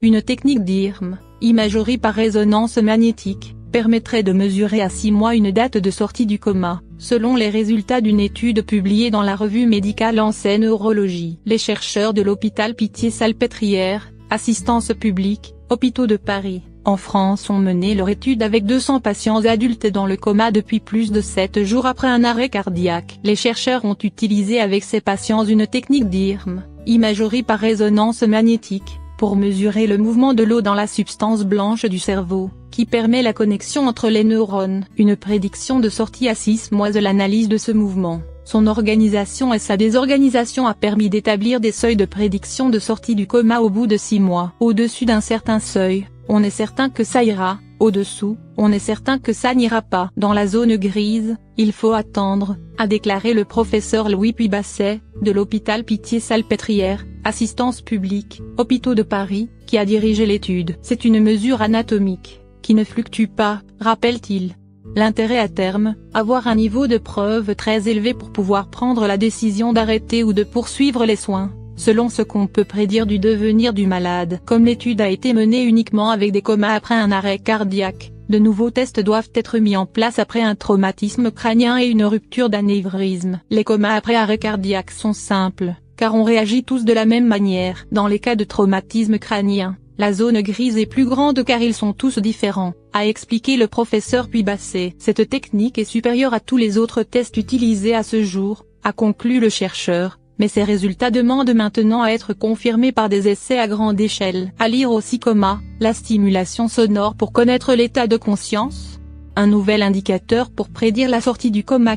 Une technique d'IRM, imagerie par résonance magnétique, permettrait de mesurer à 6 mois une date de sortie du coma, selon les résultats d'une étude publiée dans la revue médicale Lancet Neurologie. Les chercheurs de l'hôpital Pitié-Salpêtrière, Assistance publique, Hôpitaux de Paris, en France ont mené leur étude avec 200 patients adultes dans le coma depuis plus de 7 jours après un arrêt cardiaque. Les chercheurs ont utilisé avec ces patients une technique d'IRM, imagerie par résonance magnétique, pour mesurer le mouvement de l'eau dans la substance blanche du cerveau, qui permet la connexion entre les neurones. Une prédiction de sortie à 6 mois de l'analyse de ce mouvement, son organisation et sa désorganisation a permis d'établir des seuils de prédiction de sortie du coma au bout de 6 mois. Au-dessus d'un certain seuil, on est certain que ça ira, au-dessous, on est certain que ça n'ira pas. Dans la zone grise, il faut attendre, a déclaré le professeur Louis Puybasset, de l'hôpital Pitié-Salpêtrière, Assistance publique, Hôpitaux de Paris, qui a dirigé l'étude. C'est une mesure anatomique, qui ne fluctue pas, rappelle-t-il. L'intérêt à terme, avoir un niveau de preuve très élevé pour pouvoir prendre la décision d'arrêter ou de poursuivre les soins, selon ce qu'on peut prédire du devenir du malade. Comme l'étude a été menée uniquement avec des comas après un arrêt cardiaque, de nouveaux tests doivent être mis en place après un traumatisme crânien et une rupture d'anévrisme. Les comas après arrêt cardiaque sont simples, car on réagit tous de la même manière. Dans les cas de traumatisme crânien, la zone grise est plus grande car ils sont tous différents, a expliqué le professeur Puybasset. Cette technique est supérieure à tous les autres tests utilisés à ce jour, a conclu le chercheur, mais ces résultats demandent maintenant à être confirmés par des essais à grande échelle. À lire aussi coma, la stimulation sonore pour connaître l'état de conscience, un nouvel indicateur pour prédire la sortie du coma,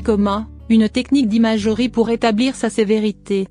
une technique d'imagerie pour établir sa sévérité.